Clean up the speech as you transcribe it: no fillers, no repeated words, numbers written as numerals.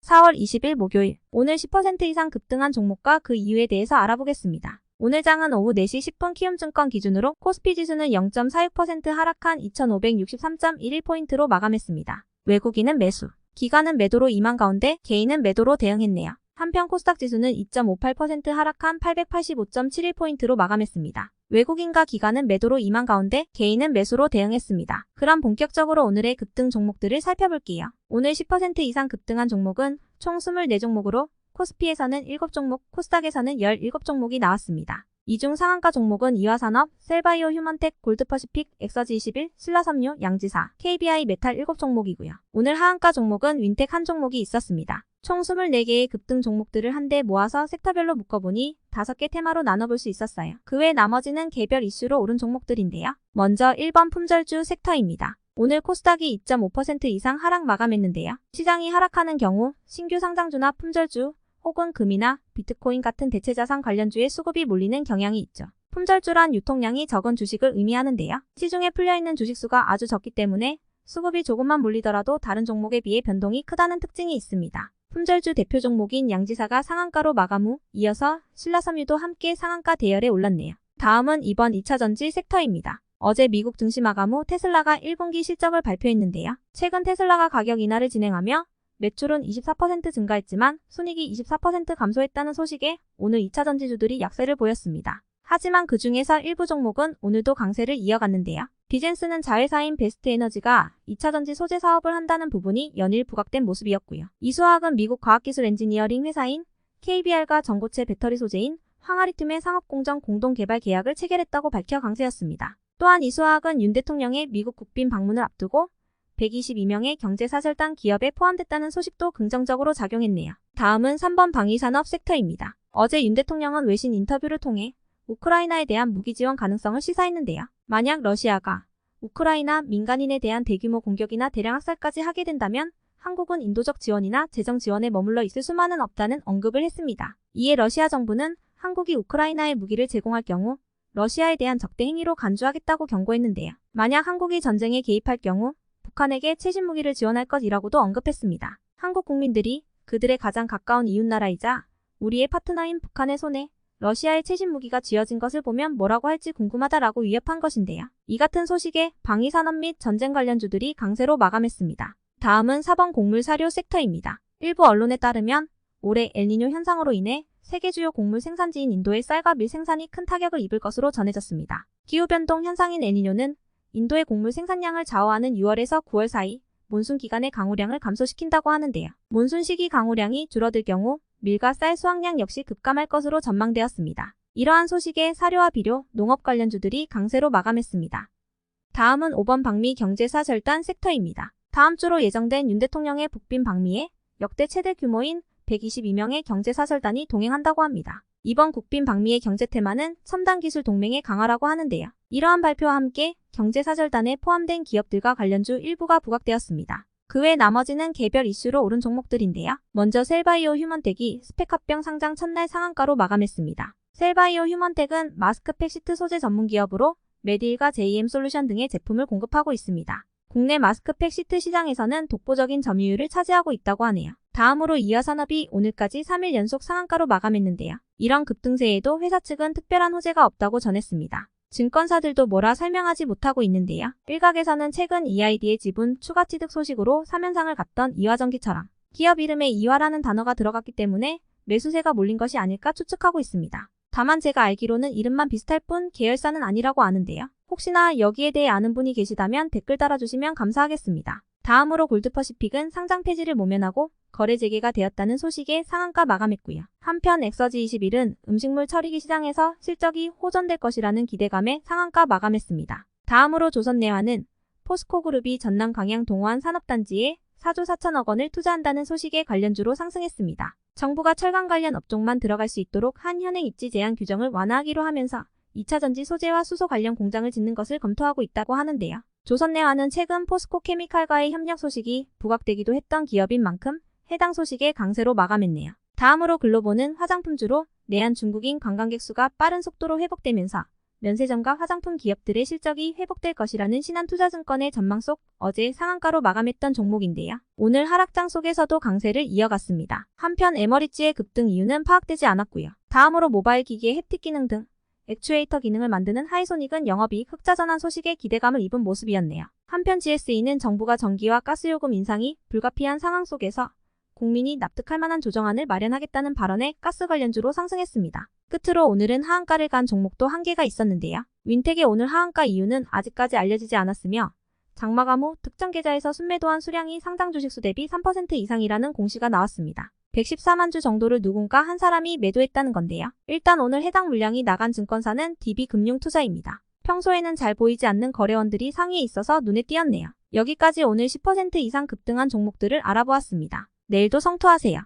4월 20일 목요일, 오늘 10% 이상 급등한 종목과 그 이유에 대해서 알아보겠습니다. 오늘 장은 오후 4시 10분 키움증권 기준으로 코스피 지수는 0.46% 하락한 2563.11포인트로 마감했습니다. 외국인은 매수, 기관은 매도로 임한 가운데 개인은 매도로 대응했네요. 한편 코스닥 지수는 2.58% 하락한 885.71포인트로 마감했습니다. 외국인과 기관은 매도로 임한 가운데 개인은 매수로 대응했습니다. 그럼 본격적으로 오늘의 급등 종목들을 살펴볼게요. 오늘 10% 이상 급등한 종목은 총 24종목으로 코스피에서는 7종목, 코스닥에서는 17종목이 나왔습니다. 이 중 상한가 종목은 이화산업, 셀바이오 휴먼텍, 골드퍼시픽, 엑서지21, 신라섬유, 양지사, KBI 메탈 7종목이고요. 오늘 하한가 종목은 윈텍 한 종목이 있었습니다. 총 24개의 급등 종목들을 한데 모아서 섹터별로 묶어보니 5개 테마로 나눠볼 수 있었어요. 그 외 나머지는 개별 이슈로 오른 종목들인데요. 먼저 1번 품절주 섹터입니다. 오늘 코스닥이 2.5% 이상 하락 마감했는데요. 시장이 하락하는 경우 신규 상장주나 품절주 혹은 금이나 비트코인 같은 대체자산 관련주에 수급이 몰리는 경향이 있죠. 품절주란 유통량이 적은 주식을 의미하는데요. 시중에 풀려있는 주식수가 아주 적기 때문에 수급이 조금만 몰리더라도 다른 종목에 비해 변동이 크다는 특징이 있습니다. 품절주 대표 종목인 양지사가 상한가로 마감 후 이어서 신라섬유도 함께 상한가 대열에 올랐네요. 다음은 이번 2차전지 섹터입니다. 어제 미국 증시 마감 후 테슬라가 1분기 실적을 발표했는데요. 최근 테슬라가 가격 인하를 진행하며 매출은 24% 증가했지만 순이익이 24% 감소했다는 소식에 오늘 2차전지주들이 약세를 보였습니다. 하지만 그 중에서 일부 종목은 오늘도 강세를 이어갔는데요. 비젠스는 자회사인 베스트에너지가 2차전지 소재 사업을 한다는 부분이 연일 부각된 모습이었고요. 이수화학은 미국 과학기술 엔지니어링 회사인 KBR과 전고체 배터리 소재인 황아리튬의 상업공정 공동개발 계약을 체결했다고 밝혀 강세였습니다. 또한 이수화학은 윤 대통령의 미국 국빈 방문을 앞두고 122명의 경제사절단 기업에 포함됐다는 소식도 긍정적으로 작용했네요. 다음은 3번 방위산업 섹터입니다. 어제 윤 대통령은 외신 인터뷰를 통해 우크라이나에 대한 무기 지원 가능성을 시사했는데요. 만약 러시아가 우크라이나 민간인에 대한 대규모 공격이나 대량 학살까지 하게 된다면 한국은 인도적 지원이나 재정 지원에 머물러 있을 수만은 없다는 언급을 했습니다. 이에 러시아 정부는 한국이 우크라이나에 무기를 제공할 경우 러시아에 대한 적대 행위로 간주하겠다고 경고했는데요. 만약 한국이 전쟁에 개입할 경우 북한에게 최신 무기를 지원할 것이라고도 언급했습니다. 한국 국민들이 그들의 가장 가까운 이웃나라이자 우리의 파트너인 북한의 손에 러시아의 최신 무기가 쥐어진 것을 보면 뭐라고 할지 궁금하다라고 위협한 것인데요. 이 같은 소식에 방위산업 및 전쟁 관련주들이 강세로 마감했습니다. 다음은 4번 곡물사료 섹터입니다. 일부 언론에 따르면 올해 엘니뇨 현상으로 인해 세계 주요 곡물 생산지인 인도의 쌀과 밀 생산이 큰 타격을 입을 것으로 전해졌습니다. 기후변동 현상인 엘니뇨는 인도의 곡물 생산량을 좌우하는 6월에서 9월 사이 몬순 기간의 강우량을 감소시킨다고 하는데요. 몬순 시기 강우량이 줄어들 경우 밀과 쌀 수확량 역시 급감할 것으로 전망되었습니다. 이러한 소식에 사료와 비료, 농업 관련주들이 강세로 마감했습니다. 다음은 5번 방미 경제사 절단 섹터입니다. 다음 주로 예정된 윤 대통령의 북빈 방미에 역대 최대 규모인 122명의 경제사설단이 동행한다고 합니다. 이번 국빈 방미의 경제 테마는 첨단 기술 동맹의 강화라고 하는데요. 이러한 발표와 함께 경제사절단에 포함된 기업들과 관련주 일부가 부각되었습니다. 그 외 나머지는 개별 이슈로 오른 종목들인데요. 먼저 셀바이오 휴먼텍이 스펙 합병 상장 첫날 상한가로 마감했습니다. 셀바이오 휴먼텍은 마스크팩 시트 소재 전문 기업으로 메디힐과 JM 솔루션 등의 제품을 공급하고 있습니다. 국내 마스크팩 시트 시장에서는 독보적인 점유율을 차지하고 있다고 하네요. 다음으로 이화산업이 오늘까지 3일 연속 상한가로 마감했는데요. 이런 급등세에도 회사 측은 특별한 호재가 없다고 전했습니다. 증권사들도 뭐라 설명하지 못하고 있는데요. 일각에서는 최근 EID의 지분 추가 취득 소식으로 3연상을 갔던 이화전기처럼 기업 이름에 이화라는 단어가 들어갔기 때문에 매수세가 몰린 것이 아닐까 추측하고 있습니다. 다만 제가 알기로는 이름만 비슷할 뿐 계열사는 아니라고 아는데요. 혹시나 여기에 대해 아는 분이 계시다면 댓글 달아주시면 감사하겠습니다. 다음으로 골드퍼시픽은 상장 폐지를 모면하고 거래 재개가 되었다는 소식에 상한가 마감했고요. 한편 엑서지21은 음식물 처리기 시장에서 실적이 호전될 것이라는 기대감에 상한가 마감했습니다. 다음으로 조선내화는 포스코그룹이 전남 광양 동호안 산업단지에 4조 4천억 원을 투자한다는 소식에 관련주로 상승했습니다. 정부가 철강 관련 업종만 들어갈 수 있도록 한 현행 입지 제한 규정을 완화하기로 하면서 2차전지 소재와 수소 관련 공장을 짓는 것을 검토하고 있다고 하는데요. 조선내화는 최근 포스코 케미칼과의 협력 소식이 부각되기도 했던 기업인 만큼 해당 소식에 강세로 마감했네요. 다음으로 글로보는 화장품주로 내한 중국인 관광객 수가 빠른 속도로 회복되면서 면세점과 화장품 기업들의 실적이 회복될 것이라는 신한투자증권의 전망 속 어제 상한가로 마감했던 종목인데요. 오늘 하락장 속에서도 강세를 이어갔습니다. 한편 에머리지의 급등 이유는 파악되지 않았고요. 다음으로 모바일 기기의 햅틱 기능 등 액추에이터 기능을 만드는 하이소닉은 영업이익 흑자 전환 소식에 기대감을 입은 모습이었네요. 한편 GSE는 정부가 전기와 가스요금 인상이 불가피한 상황 속에서 국민이 납득할 만한 조정안을 마련하겠다는 발언에 가스 관련주로 상승했습니다. 끝으로 오늘은 하한가를 간 종목도 한개가 있었는데요. 윈텍의 오늘 하한가 이유는 아직까지 알려지지 않았으며 장마감 후 특정 계좌에서 순매도한 수량이 상장 주식수 대비 3% 이상이라는 공시가 나왔습니다. 114만 주 정도를 누군가 한 사람이 매도했다는 건데요. 일단 오늘 해당 물량이 나간 증권사는 DB금융투자입니다. 평소에는 잘 보이지 않는 거래원들이 상위에 있어서 눈에 띄었네요. 여기까지 오늘 10% 이상 급등한 종목들을 알아보았습니다. 내일도 성투하세요.